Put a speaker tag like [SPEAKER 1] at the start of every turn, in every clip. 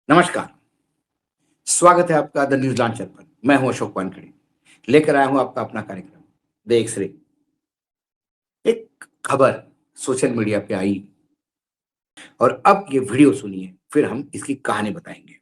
[SPEAKER 1] नमस्कार, स्वागत है आपका द न्यूज़ लॉन्चर पर। मैं हूं अशोक वानखेड़े, लेकर आया हूं आपका अपना कार्यक्रम द एक्स-रे। एक खबर सोशल मीडिया पे आई और अब ये वीडियो सुनिए, फिर हम इसकी कहानी बताएंगे।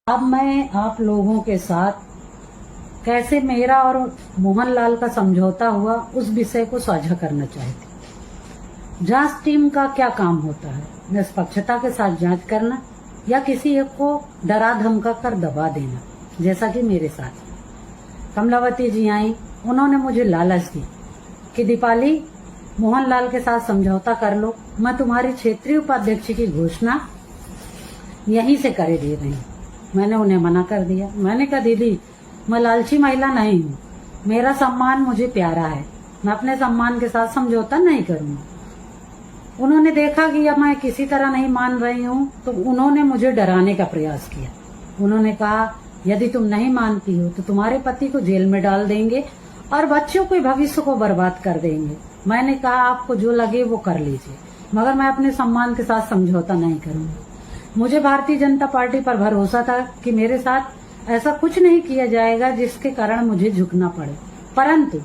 [SPEAKER 2] अब मैं आप लोगों के साथ कैसे मेरा और मोहनलाल का समझौता हुआ उस विषय को साझा करना चाहती। जांच टीम का क्या काम होता है? निष्पक्षता के साथ जांच करना या किसी एक को डरा धमका कर दबा देना, जैसा कि मेरे साथ। कमलावती जी आई, उन्होंने मुझे लालच दी कि दीपाली, मोहनलाल के साथ समझौता कर लो, मैं तुम्हारी क्षेत्रीय उपाध्यक्ष की घोषणा यहीं से करे दे रही हूँ। मैंने उन्हें मना कर दिया। मैंने कहा, दीदी, मैं लालची महिला नहीं हूँ, मेरा सम्मान मुझे प्यारा है, मैं अपने सम्मान के साथ समझौता नहीं करूंगा। उन्होंने देखा कि अब मैं किसी तरह नहीं मान रही हूँ, तो उन्होंने मुझे डराने का प्रयास किया। उन्होंने कहा, यदि तुम नहीं मानती हो तो तुम्हारे पति को जेल में डाल देंगे और बच्चों के भविष्य को बर्बाद कर देंगे। मैंने कहा, आपको जो लगे वो कर लीजिए, मगर मैं अपने सम्मान के साथ समझौता नहीं करूंगी। मुझे भारतीय जनता पार्टी पर भरोसा था कि मेरे साथ ऐसा कुछ नहीं किया जाएगा जिसके कारण मुझे झुकना पड़े, परंतु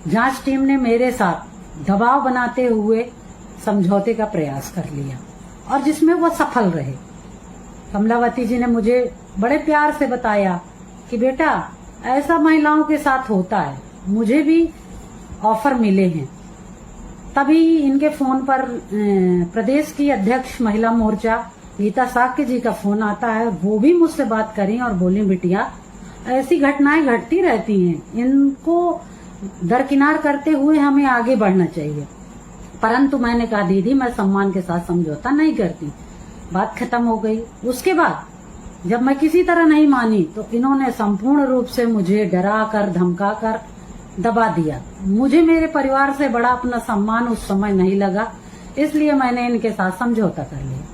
[SPEAKER 2] जांच टीम ने मेरे साथ दबाव बनाते हुए समझौते का प्रयास कर लिया और जिसमें वो सफल रहे। कमलावती जी ने मुझे बड़े प्यार से बताया कि बेटा, ऐसा महिलाओं के साथ होता है, मुझे भी ऑफर मिले हैं। तभी इनके फोन पर प्रदेश की अध्यक्ष महिला मोर्चा गीता साक्य जी का फोन आता है। वो भी मुझसे बात करी और बोली, बिटिया, ऐसी घटनाएं घटती रहती हैं, इनको दरकिनार करते हुए हमें आगे बढ़ना चाहिए। परंतु मैंने कहा, दीदी, मैं सम्मान के साथ समझौता नहीं करती। बात खत्म हो गई। उसके बाद जब मैं किसी तरह नहीं मानी तो इन्होंने संपूर्ण रूप से मुझे डरा कर धमका कर दबा दिया। मुझे मेरे परिवार से बड़ा अपना सम्मान उस समय नहीं लगा, इसलिए मैंने इनके साथ समझौता कर लिया।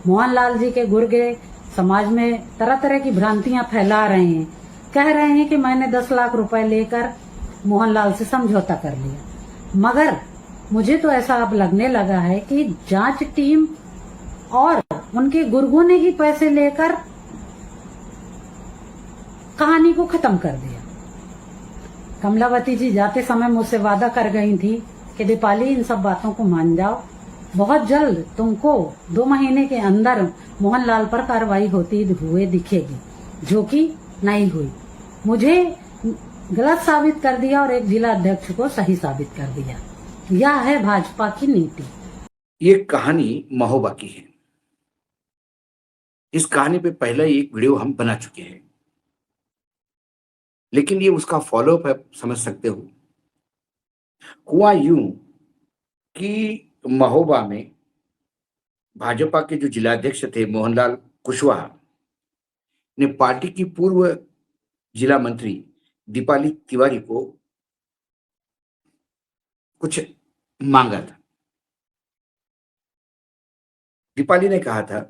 [SPEAKER 2] मोहनलाल जी के गुर्गे समाज में तरह तरह की भ्रांतियां फैला रहे हैं, कह रहे हैं कि मैंने 10 लाख रुपए लेकर मोहनलाल से समझौता कर लिया। मगर मुझे तो ऐसा अब लगने लगा है कि जांच टीम और उनके गुर्गों ने ही पैसे लेकर कहानी को खत्म कर दिया। कमलावती जी जाते समय मुझसे वादा कर गई थी कि दीपाली, इन सब बातों को मान जाओ, बहुत जल्द तुमको 2 महीने के अंदर मोहनलाल पर कार्रवाई होती हुए दिखेगी, जो कि नहीं हुई। मुझे गलत साबित कर दिया और एक जिला अध्यक्ष को सही साबित कर दिया। यह है भाजपा की नीति।
[SPEAKER 1] ये कहानी महोबा की है। इस कहानी पे पहले एक वीडियो हम बना चुके हैं, लेकिन ये उसका फॉलोअप है, समझ सकते हो। हुआ यूं कि महोबा में भाजपा के जो जिलाध्यक्ष थे मोहनलाल कुशवाहा ने पार्टी की पूर्व जिला मंत्री दीपाली तिवारी को कुछ मांगा था। दीपाली ने कहा था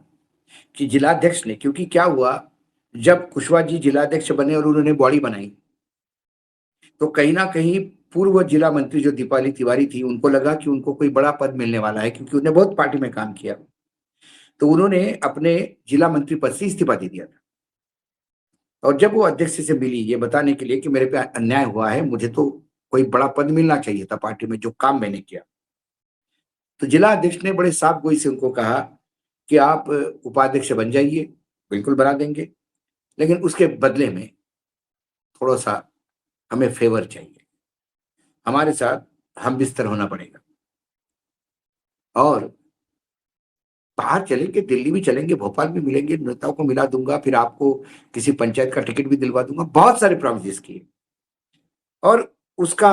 [SPEAKER 1] कि जिलाध्यक्ष ने, क्योंकि क्या हुआ, जब कुशवाहा जी जिलाध्यक्ष बने और उन्होंने बॉडी बनाई, तो कहीं ना कहीं पूर्व जिला मंत्री जो दीपाली तिवारी थी, उनको लगा कि उनको कोई बड़ा पद मिलने वाला है, क्योंकि उन्होंने बहुत पार्टी में काम किया। तो उन्होंने अपने जिला मंत्री पद से इस्तीफा दे दिया था। और जब वो अध्यक्ष से मिली ये बताने के लिए कि मेरे पे अन्याय हुआ है, मुझे तो कोई बड़ा पद मिलना चाहिए था पार्टी में, जो काम मैंने किया, तो जिला अध्यक्ष ने बड़े साफ गोई से उनको कहा कि आप उपाध्यक्ष बन जाइए, बिल्कुल बना देंगे, लेकिन उसके बदले में थोड़ा सा हमें फेवर चाहिए, हमारे साथ हम बिस्तर होना पड़ेगा और बाहर चलेंगे, दिल्ली भी चलेंगे, भोपाल भी मिलेंगे, नेताओं को मिला दूंगा, फिर आपको किसी पंचायत का टिकट भी दिलवा दूंगा। बहुत सारे प्रोमिस किए और उसका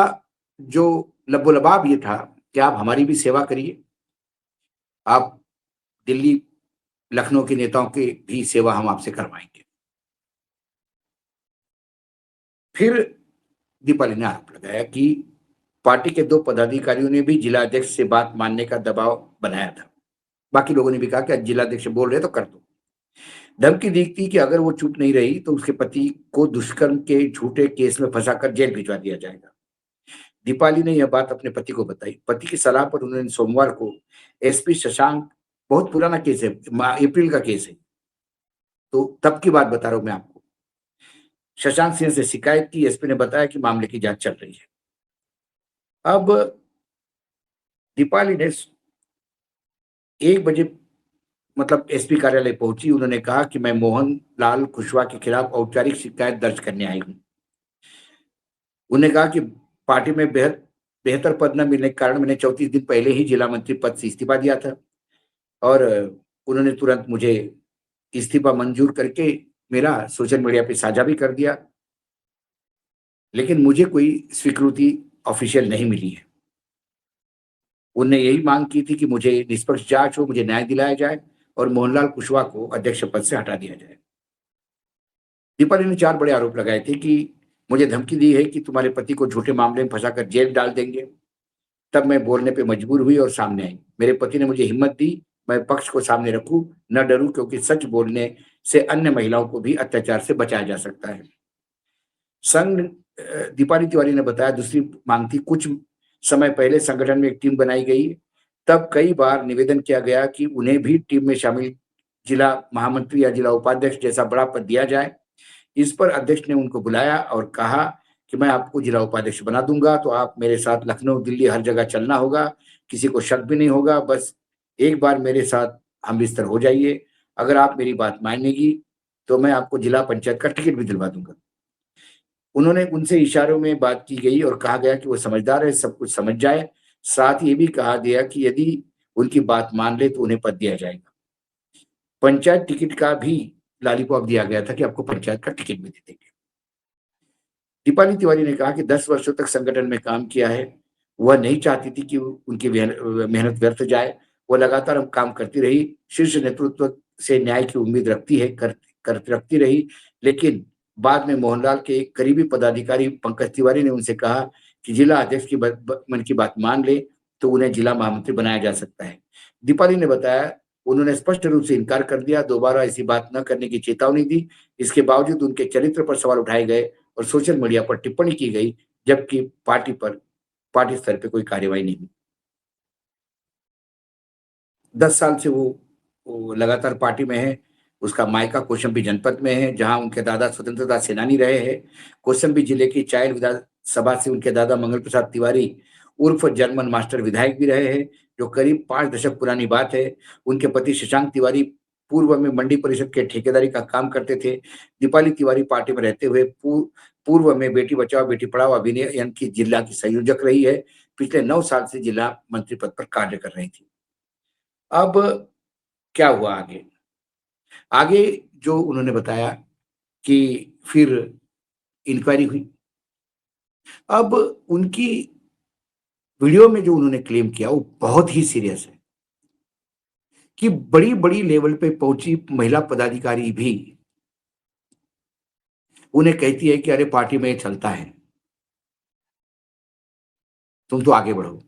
[SPEAKER 1] जो लबोलबाब ये था कि आप हमारी भी सेवा करिए, आप दिल्ली लखनऊ के नेताओं की भी सेवा हम आपसे करवाएंगे। फिर दीपाली ने आरोप लगाया कि पार्टी के 2 पदाधिकारियों ने भी जिलाध्यक्ष से बात मानने का दबाव बनाया था। बाकी लोगों ने भी कहा कि जिलाध्यक्ष बोल रहे तो कर दो। धमकी दी थी कि अगर वो चुप नहीं रही तो उसके पति को दुष्कर्म के झूठे केस में फंसाकर जेल भिजवा दिया जाएगा। दीपाली ने यह बात अपने पति को बताई। पति की सलाह पर उन्होंने सोमवार को एसपी शशांक, बहुत पुराना केस है, अप्रैल का केस है, तो तब की बात बता रहा हूं मैं आपको। शशांक सिंह से शिकायत की, एसपी ने बताया कि मामले की जांच चल रही है। अब दीपाली ने 1 बजे मतलब एसपी कार्यालय पहुंची। उन्होंने कहा कि मैं मोहन लाल कुशवाहा के खिलाफ औपचारिक शिकायत दर्ज करने आई हूं। उन्होंने कहा कि पार्टी में बेहतर पद न मिलने के कारण मैंने 34 दिन पहले ही जिला मंत्री पद से इस्तीफा दिया था और उन्होंने तुरंत मुझे इस्तीफा मंजूर करके मेरा सोशल मीडिया पे साझा भी कर दिया, लेकिन मुझे कोई स्वीकृति ऑफिशियल नहीं मिली है। उनने यही मांग की थी कि मुझे निष्पक्ष जांच हो, मुझे न्याय दिलाया जाए और मोहनलाल कुशवाहा को अध्यक्ष पद से हटा दिया जाए। दीपाली ने 4 बड़े आरोप लगाए थे कि मुझे धमकी दी है कि तुम्हारे पति को झूठे मामले में फंसाकर जेल डाल देंगे। तब मैं बोलने पे मजबूर हुई और सामने आई। मेरे पति ने मुझे हिम्मत दी, मैं पक्ष को सामने रखूं, न डरूं, क्योंकि सच बोलने से अन्य महिलाओं को भी अत्याचार से बचाया जा सकता है। संघ दीपाली तिवारी ने बताया दूसरी मांग थी, कुछ समय पहले संगठन में एक टीम बनाई गई। तब कई बार निवेदन किया गया कि उन्हें भी टीम में शामिल जिला महामंत्री या जिला उपाध्यक्ष जैसा बड़ा पद दिया जाए। इस पर अध्यक्ष ने उनको बुलाया और कहा कि मैं आपको जिला उपाध्यक्ष बना दूंगा, तो आप मेरे साथ लखनऊ, दिल्ली हर जगह चलना होगा, किसी को शक भी नहीं होगा, बस एक बार मेरे साथ हमबिस्तर हो जाइए। अगर आप मेरी बात मानेगी तो मैं आपको जिला पंचायत का टिकट भी दिलवा दूंगा। उन्होंने उनसे इशारों में बात की गई और कहा गया कि वो समझदार है, सब कुछ समझ जाए। साथ ही ये भी कहा गया कि यदि उनकी बात मान ले तो उन्हें पद दिया जाएगा। पंचायत टिकट का भी लॉलीपॉप दिया गया था कि आपको पंचायत का टिकट भी दे देंगे। दीपाली तिवारी ने कहा कि 10 वर्षों तक संगठन में काम किया है। वह नहीं चाहती थी कि उनकी मेहनत व्यर्थ जाए। वो लगातार काम करती रही, शीर्ष नेतृत्व से न्याय की उम्मीद रखती है कर रखती रही। लेकिन बाद में मोहनलाल के एक करीबी पदाधिकारी पंकज तिवारी ने उनसे कहा कि जिला अध्यक्ष की मन की बात मान ले तो उन्हें जिला महामंत्री बनाया जा सकता है। दीपाली ने बताया उन्होंने स्पष्ट रूप से इनकार कर दिया, दोबारा ऐसी बात न करने की चेतावनी दी। इसके बावजूद उनके चरित्र पर सवाल उठाए गए और सोशल मीडिया पर टिप्पणी की गई, जबकि पार्टी स्तर पे कोई कार्रवाई नहीं हुई। 10 साल से वो लगातार पार्टी में है। उसका मायका कौशाम्बी जनपद में है, जहां उनके दादा स्वतंत्रता सेनानी रहे हैं। कौशाम्बी जिले की चायल विधानसभा से उनके दादा मंगल प्रसाद तिवारी उर्फ जर्मन मास्टर विधायक भी रहे हैं, जो करीब 5 दशक पुरानी बात है। उनके पति शशांक तिवारी पूर्व में मंडी परिषद के ठेकेदारी का काम करते थे। दीपाली तिवारी पार्टी में रहते हुए पूर्व में बेटी बचाओ बेटी पढ़ाओ अभियान की जिला की संयोजक रही है। पिछले 9 साल से जिला मंत्री पद पर कार्य कर रही थी। अब क्या हुआ आगे? आगे जो उन्होंने बताया कि फिर इंक्वायरी हुई। अब उनकी वीडियो में जो उन्होंने क्लेम किया वो बहुत ही सीरियस है कि बड़ी-बड़ी लेवल पे पहुंची महिला पदाधिकारी भी उन्हें कहती है कि अरे पार्टी में ये चलता है, तुम तो आगे बढ़ो।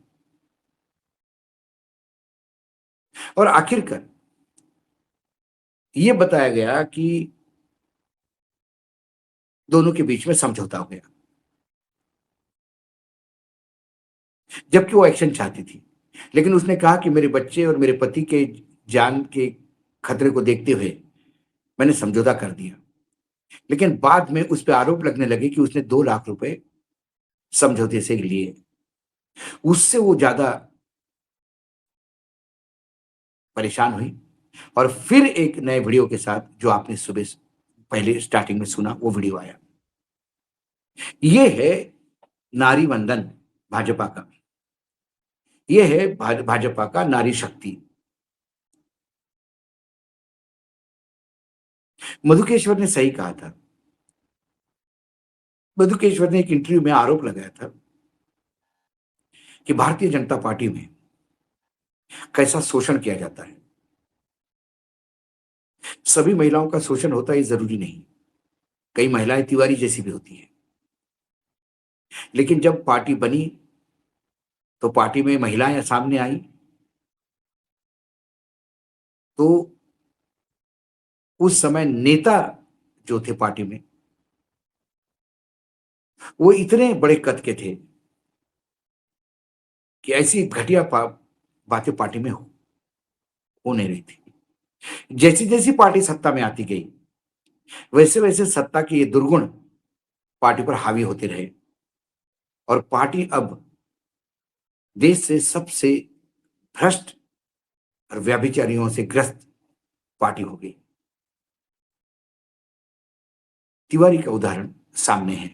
[SPEAKER 1] और आखिरकार ये बताया गया कि दोनों के बीच में समझौता हो गया, जबकि वो एक्शन चाहती थी। लेकिन उसने कहा कि मेरे बच्चे और मेरे पति के जान के खतरे को देखते हुए मैंने समझौता कर दिया। लेकिन बाद में उस पे आरोप लगने लगे कि उसने 2 लाख रुपए समझौते से लिए। उससे वो ज्यादा परेशान हुई और फिर एक नए वीडियो के साथ, जो आपने सुबह पहले स्टार्टिंग में सुना, वो वीडियो आया। ये है नारी वंदन भाजपा का। ये है भाजपा का नारी शक्ति। मधुकेश्वर ने सही कहा था। मधुकेश्वर ने एक इंटरव्यू में आरोप लगाया था कि भारतीय जनता पार्टी में कैसा शोषण किया जाता है। सभी महिलाओं का शोषण होता है ये जरूरी नहीं, कई महिलाएं तिवारी जैसी भी होती है। लेकिन जब पार्टी बनी तो पार्टी में महिलाएं सामने आई तो उस समय नेता जो थे पार्टी में वो इतने बड़े कद के थे कि ऐसी घटिया बातें पार्टी में हो नहीं रही थी। जैसी जैसी पार्टी सत्ता में आती गई वैसे वैसे सत्ता के ये दुर्गुण पार्टी पर हावी होते रहे और पार्टी अब देश से सबसे भ्रष्ट और व्यभिचारियों से ग्रस्त पार्टी हो गई। तिवारी का उदाहरण सामने है।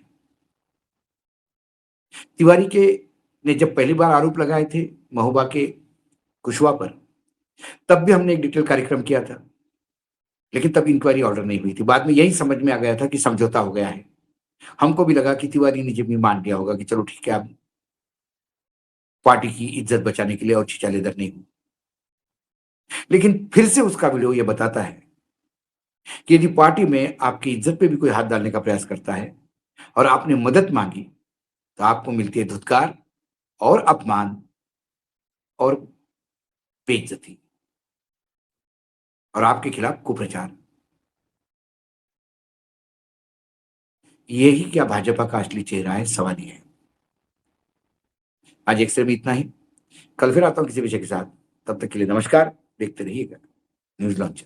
[SPEAKER 1] तिवारी के ने जब पहली बार आरोप लगाए थे महोबा के कुशवाहा पर, तब भी हमने एक डिटेल कार्यक्रम किया था, लेकिन तब इंक्वायरी ऑर्डर नहीं हुई थी। बाद में यही समझ में आ गया था कि समझौता हो गया है। हमको भी लगा कि तिवारी ने जब भी मान लिया होगा कि चलो ठीक है, अब पार्टी की इज्जत बचाने के लिए और छिछालेदर नहीं हूं। लेकिन फिर से उसका वीडियो यह बताता है कि यदि पार्टी में आपकी इज्जत पे भी कोई हाथ डालने का प्रयास करता है और आपने मदद मांगी, तो आपको मिलती है धुतकार और अपमान और बेइज्जती और आपके खिलाफ कुप्रचार। यही क्या भाजपा का असली चेहरा है? सवाल ये है। आज एक से भी इतना ही। कल फिर आता हूं किसी विषय के साथ। तब तक के लिए नमस्कार। देखते रहिएगा न्यूज लॉन्च।